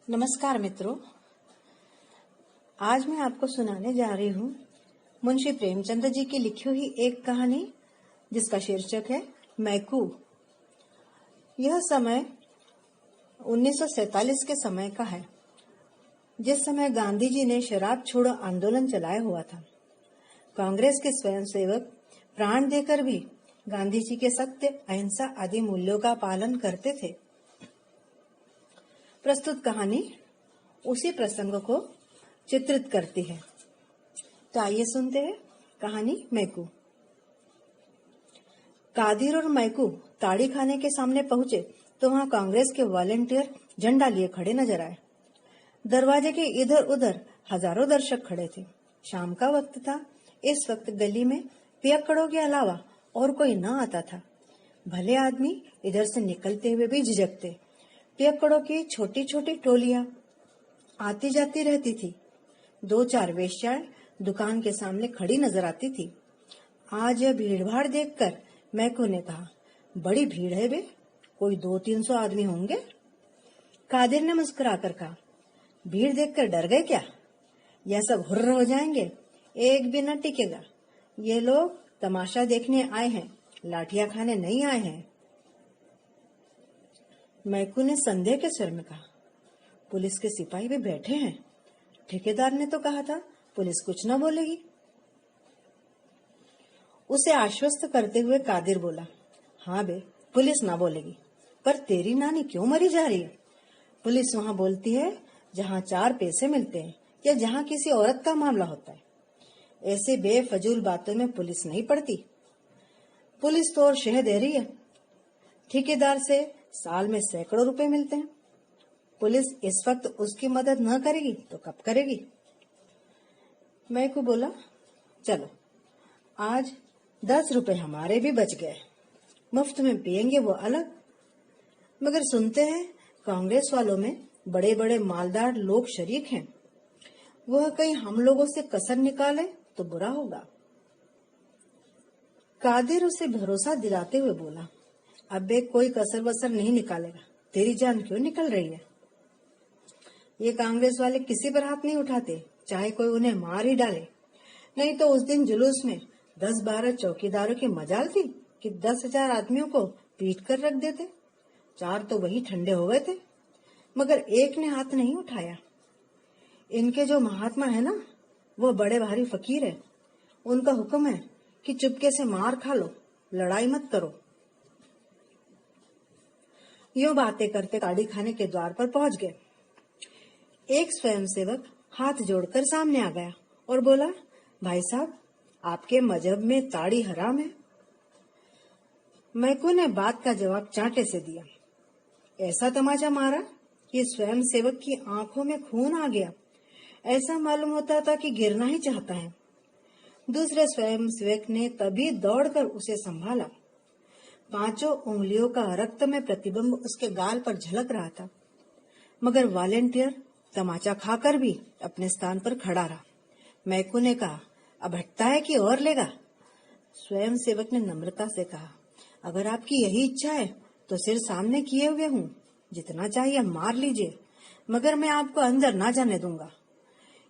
नमस्कार मित्रों, आज मैं आपको सुनाने जा रही हूँ मुंशी प्रेमचंद जी की लिखी हुई एक कहानी जिसका शीर्षक है मैकू। यह समय 1947 के समय का है, जिस समय गांधी जी ने शराब छोड़ो आंदोलन चलाया हुआ था। कांग्रेस के स्वयंसेवक प्राण देकर भी गांधी जी के सत्य, अहिंसा आदि मूल्यों का पालन करते थे। प्रस्तुत कहानी उसी प्रसंग को चित्रित करती है। तो आइए सुनते हैं कहानी मैकू। कादिर और मैकू ताड़ी खाने के सामने पहुंचे तो वहां कांग्रेस के वॉलेंटियर झंडा लिए खड़े नजर आए। दरवाजे के इधर उधर हजारों दर्शक खड़े थे। शाम का वक्त था। इस वक्त गली में पियक्कड़ों के अलावा और कोई न आता था। भले आदमी इधर से निकलते हुए भी झिझकते। पियक्कड़ों की छोटी छोटी टोलियां आती जाती रहती थी। 2-4 वेश्याएं दुकान के सामने खड़ी नजर आती थी। आज यह भीड़-भाड़ देखकर मैकू ने कहा, बड़ी भीड़ है बे, कोई 200-300 आदमी होंगे। कादिर ने मुस्कुराकर कहा, भीड़ देखकर डर गए क्या? यह सब हुर्र हो जाएंगे, एक भी न टिकेगा। ये लोग तमाशा देखने आए हैं, लाठियां खाने नहीं आए हैं। मैकू ने संदेह के स्वर में कहा, पुलिस के सिपाही भी बैठे हैं। ठेकेदार ने तो कहा था पुलिस कुछ न बोलेगी। उसे आश्वस्त करते हुए कादिर बोला, हाँ बे, पुलिस ना बोलेगी, पर तेरी नानी क्यों मरी जा रही है? पुलिस वहां बोलती है जहां 4 पैसे मिलते हैं या जहां किसी औरत का मामला होता है। ऐसे बेफजूल बातों में पुलिस नहीं पड़ती। पुलिस तो और शह दे रही है। ठेकेदार से साल में सैकड़ों रुपए मिलते हैं। पुलिस इस वक्त उसकी मदद न करेगी तो कब करेगी? मैकू बोला, चलो आज 10 रुपए हमारे भी बच गए। मुफ्त में पिएंगे वो अलग। मगर सुनते हैं कांग्रेस वालों में बड़े बड़े मालदार लोग शरीक हैं। वह कहीं हम लोगों से कसर निकाले तो बुरा होगा। कादिर उसे भरोसा दिलाते हुए बोला, अबे कोई कसर वसर नहीं निकालेगा। तेरी जान क्यों निकल रही है? ये कांग्रेस वाले किसी पर हाथ नहीं उठाते, चाहे कोई उन्हें मार ही डाले। नहीं तो उस दिन जुलूस में 10-12 चौकीदारों की मजाल थी कि 10,000 आदमियों को पीट कर रख देते। 4 तो वही ठंडे हो गए थे, मगर एक ने हाथ नहीं उठाया। इनके जो महात्मा है ना, वो बड़े भारी फकीर है। उनका हुक्म है कि चुपके से मार खा लो, लड़ाई मत करो। यूं बातें करते ताड़ी खाने के द्वार पर पहुंच गए। एक स्वयंसेवक हाथ जोड़कर सामने आ गया और बोला, भाई साहब, आपके मजहब में ताड़ी हराम है। मैकू ने बात का जवाब चांटे से दिया। ऐसा तमाचा मारा कि स्वयंसेवक की आंखों में खून आ गया। ऐसा मालूम होता था कि गिरना ही चाहता है। दूसरे स्वयंसेवक ने तभी दौड़कर उसे संभाला। 5 उंगलियों का रक्तमय प्रतिबिंब उसके गाल पर झलक रहा था। मगर वॉलेंटियर तमाचा खाकर भी अपने स्थान पर खड़ा रहा। मैकू ने कहा, अब हटता है कि और लेगा? स्वयंसेवक ने नम्रता से कहा, अगर आपकी यही इच्छा है तो सिर सामने किए हुए हूँ, जितना चाहिए मार लीजिए, मगर मैं आपको अंदर ना जाने दूंगा।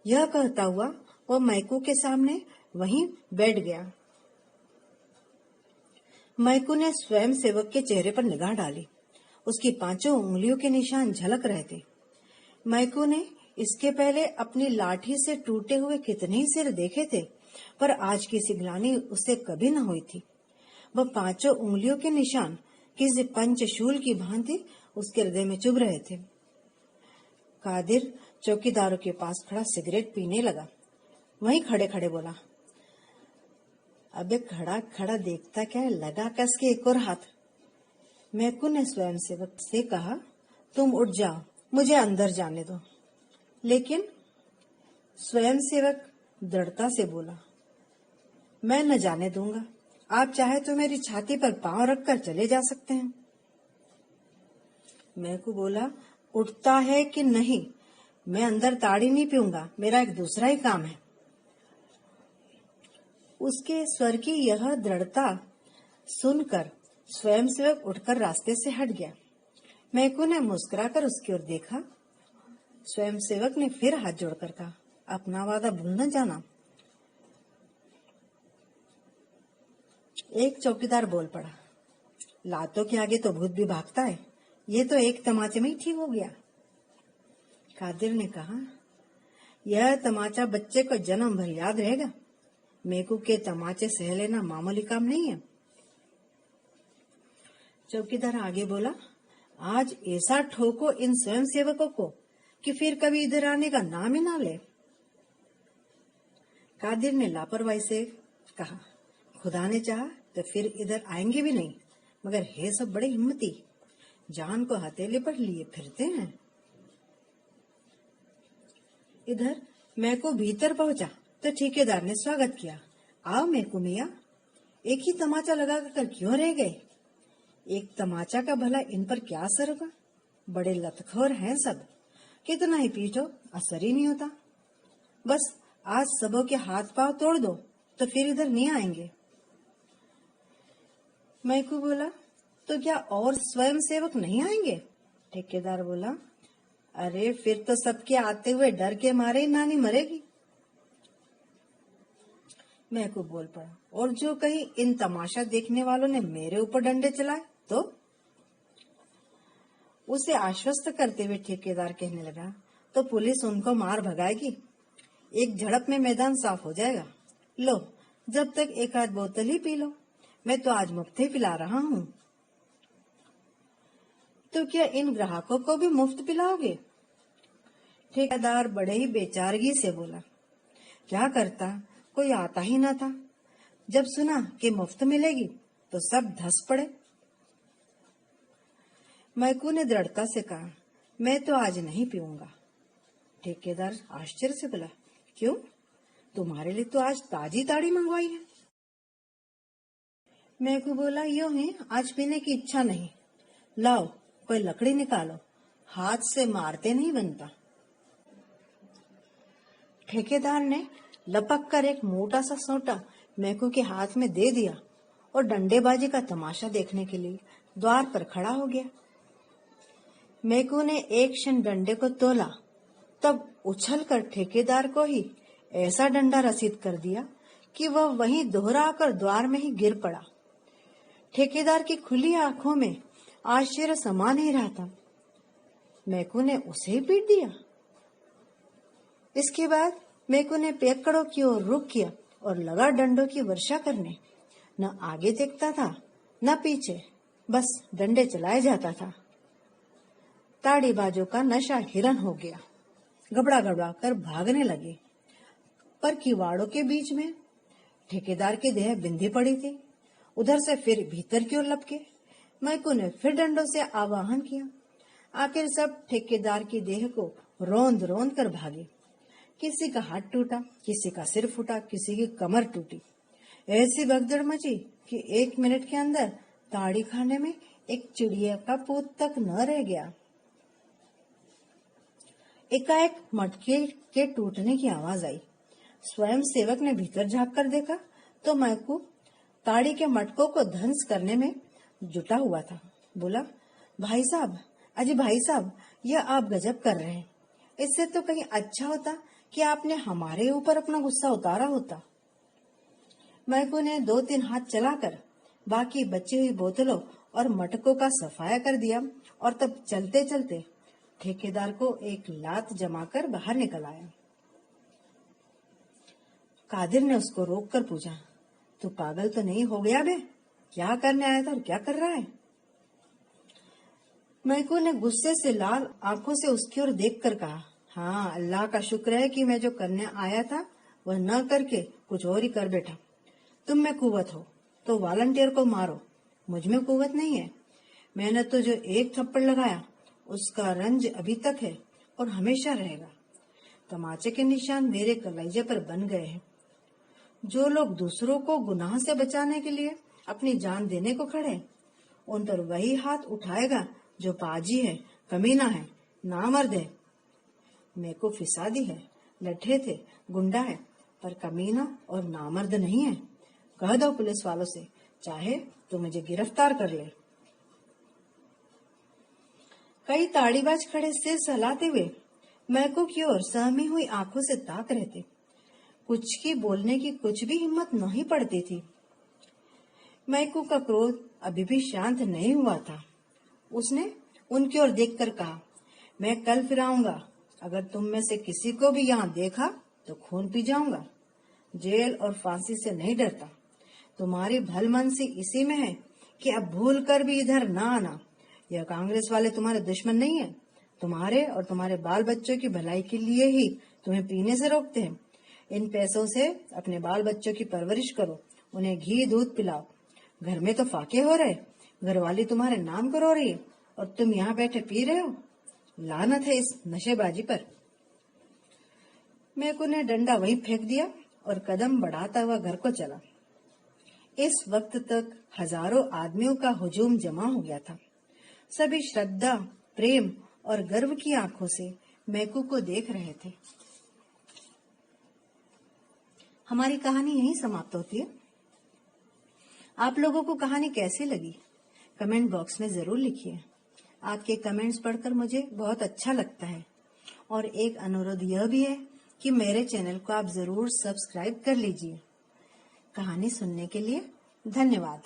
यह कहता हुआ वो मैकू के सामने वहीं बैठ गया। मैकू ने स्वयंसेवक के चेहरे पर निगाह डाली। उसकी 5 उंगलियों के निशान झलक रहे थे। मैकू ने इसके पहले अपनी लाठी से टूटे हुए कितने ही सिर देखे थे, पर आज की सिगलानी उसे कभी न हुई थी। वह 5 उंगलियों के निशान किसी पंचशूल की भांति उसके हृदय में चुभ रहे थे। कादिर चौकीदारों के पास खड़ा सिगरेट पीने लगा। वहीं खड़े खड़े बोला, अबे खड़ा खड़ा देखता क्या है, लगा कस के एक और हाथ। मैकू ने स्वयंसेवक से कहा, तुम उठ जाओ, मुझे अंदर जाने दो। लेकिन स्वयंसेवक दृढ़ता से बोला, मैं न जाने दूंगा। आप चाहे तो मेरी छाती पर पांव रखकर चले जा सकते हैं। मैकू बोला, उठता है कि नहीं? मैं अंदर ताड़ी नहीं पीऊंगा, मेरा एक दूसरा ही काम है। उसके स्वर की यह दृढ़ता सुनकर स्वयंसेवक उठकर रास्ते से हट गया। मैकू ने मुस्कुराकर उसकी ओर देखा स्वयंसेवक ने फिर हाथ जोड़कर कहा, अपना वादा भूल न जाना। एक चौकीदार बोल पड़ा, लातों के आगे तो भूत भी भागता है, ये तो एक तमाचे में ही ठीक हो गया। कादिर ने कहा, यह तमाचा बच्चे को जन्म भर याद रहेगा। मेकू के तमाचे सह लेना मामूली काम नहीं है। चौकीदार आगे बोला, आज ऐसा ठोको इन स्वयंसेवकों को कि फिर कभी इधर आने का नाम ही ना ले। कादिर ने लापरवाही से कहा, खुदा ने चाहा तो फिर इधर आएंगे भी नहीं, मगर है सब बड़े हिम्मती, जान को हथेली पर लिए फिरते हैं। इधर मैकू भीतर पहुंचा तो ठेकेदार ने स्वागत किया, आओ मैकू मियाँ, एक ही तमाचा लगा कर क्यों रह गए? एक तमाचा का भला इन पर क्या असर होगा? बड़े लतखोर हैं सब, कितना ही पीटो असर ही नहीं होता। बस आज सबों के हाथ पांव तोड़ दो तो फिर इधर नहीं आएंगे। मैकू बोला, तो क्या और स्वयं सेवक नहीं आएंगे? ठेकेदार बोला, अरे फिर तो सबके आते हुए डर के मारे ही नानी मरेगी। मैकू बोल पड़ा, और जो कहीं इन तमाशा देखने वालों ने मेरे ऊपर डंडे चलाए तो? उसे आश्वस्त करते हुए ठेकेदार कहने लगा, तो पुलिस उनको मार भगाएगी, एक झड़प में मैदान साफ हो जाएगा। लो, जब तक एक आध बोतल ही पी लो, मैं तो आज मुफ्त ही पिला रहा हूँ। तो क्या इन ग्राहकों को भी मुफ्त पिलाओगे? ठेकेदार बड़े ही बेचारगी से बोला, क्या करता, कोई आता ही न था। जब सुना कि मुफ्त मिलेगी तो सब धस पड़े। मैकू ने दृढ़ता से कहा, मैं तो आज नहीं पीऊंगा। ठेकेदार आश्चर्य से बोला, क्यों? तुम्हारे लिए तो आज ताजी ताड़ी मंगवाई है। मैकू बोला, यूं है, आज पीने की इच्छा नहीं। लाओ कोई लकड़ी निकालो, हाथ से मारते नहीं बनता। ठेकेदार ने लपक कर एक मोटा सा सोटा मैकू के हाथ में दे दिया और डंडेबाजी का तमाशा देखने के लिए द्वार पर खड़ा हो गया। मैकू ने एक क्षण डंडे को तोला, तब उछलकर ठेकेदार को ही ऐसा डंडा रसीद कर दिया कि वह वहीं दोहरा आकर द्वार में ही गिर पड़ा। ठेकेदार की खुली आंखों में आश्चर्य समा नहीं रहा था। मैकू ने उसे ही पीट दिया। इसके बाद मैकू ने पेकड़ों की ओर रुख किया और लगा डंडों की वर्षा करने। न आगे देखता था न पीछे, बस डंडे चलाए जाता था। ताड़ीबाजों का नशा हिरन हो गया, घबरा घबरा कर भागने लगे। पर किवाड़ों के बीच में ठेकेदार की देह बिंधी पड़ी थी। उधर से फिर भीतर की ओर लपके। मैकू ने फिर डंडों से आवाहन किया। आखिर सब ठेकेदार की देह को रोंद रोंद कर भागे। किसी का हाथ टूटा, किसी का सिर फूटा, किसी की कमर टूटी। ऐसी भगदड़ मची कि 1 मिनट के अंदर ताड़ी खाने में एक चिड़िया का पूत तक न रह गया। एकाएक मटके के टूटने की आवाज आई। स्वयं सेवक ने भीतर झांक कर देखा तो मैकू ताड़ी के मटकों को ध्वंस करने में जुटा हुआ था। बोला, भाई साहब, अजी भाई साहब, यह आप गजब कर रहे हैं। इससे तो कहीं अच्छा होता कि आपने हमारे ऊपर अपना गुस्सा उतारा होता। मैकू ने 2-3 हाथ चलाकर बाकी बची हुई बोतलों और मटकों का सफाया कर दिया और तब चलते चलते ठेकेदार को एक लात जमाकर बाहर निकल आया। कादिर ने उसको रोककर पूछा, तू पागल तो नहीं हो गया बे? क्या करने आया था और क्या कर रहा है? मैकू ने गुस्से से लाल आंखों से उसकी ओर देखकर कहा, हाँ, अल्लाह का शुक्र है कि मैं जो करने आया था वह न करके कुछ और ही कर बैठा। तुम में कुव्वत हो तो वॉलंटियर को मारो, मुझ में कुव्वत नहीं है। मैंने तो जो एक थप्पड़ लगाया उसका रंज अभी तक है और हमेशा रहेगा। तमाचे के निशान मेरे कलेजे पर बन गए हैं। जो लोग दूसरों को गुनाह से बचाने के लिए अपनी जान देने को खड़े, उन पर वही हाथ उठाएगा जो पाजी है, कमीना है, नामर्द है। मैं को फिसादी है, लठे थे, गुंडा है, पर कमीना और नामर्द नहीं है। कह दो पुलिस वालों से, चाहे तो मुझे गिरफ्तार कर ले। कई ताड़ीबाज खड़े सिर सहलाते हुए मैको की ओर सहमी हुई आंखों से ताक रहे थे। कुछ की बोलने की कुछ भी हिम्मत नहीं पड़ती थी। मैको का क्रोध अभी भी शांत नहीं हुआ था। उसने उनकी ओर देखकर कहा, मैं कल फिर आऊंगा। अगर तुम में से किसी को भी यहाँ देखा तो खून पी जाऊंगा। जेल और फांसी से नहीं डरता। तुम्हारी भलमनसी इसी में है कि अब भूल कर भी इधर ना आना। यह कांग्रेस वाले तुम्हारे दुश्मन नहीं है। तुम्हारे और तुम्हारे बाल बच्चों की भलाई के लिए ही तुम्हें पीने से रोकते हैं। इन पैसों से अपने बाल बच्चों की परवरिश करो, उन्हें घी दूध पिलाओ। घर में तो फाके हो रहे, घरवाली तुम्हारे नाम को रो रही है और तुम यहाँ बैठे पी रहे हो। लानत है इस नशेबाजी पर। मैको ने डंडा वहीं फेंक दिया और कदम बढ़ाता हुआ घर को चला। इस वक्त तक हजारों आदमियों का हुजूम जमा हो गया था। सभी श्रद्धा, प्रेम और गर्व की आंखों से मैको को देख रहे थे। हमारी कहानी यहीं समाप्त होती है। आप लोगों को कहानी कैसी लगी कमेंट बॉक्स में जरूर लिखिए। आपके कमेंट्स पढ़कर मुझे बहुत अच्छा लगता है। और एक अनुरोध यह भी है कि मेरे चैनल को आप जरूर सब्सक्राइब कर लीजिए। कहानी सुनने के लिए धन्यवाद।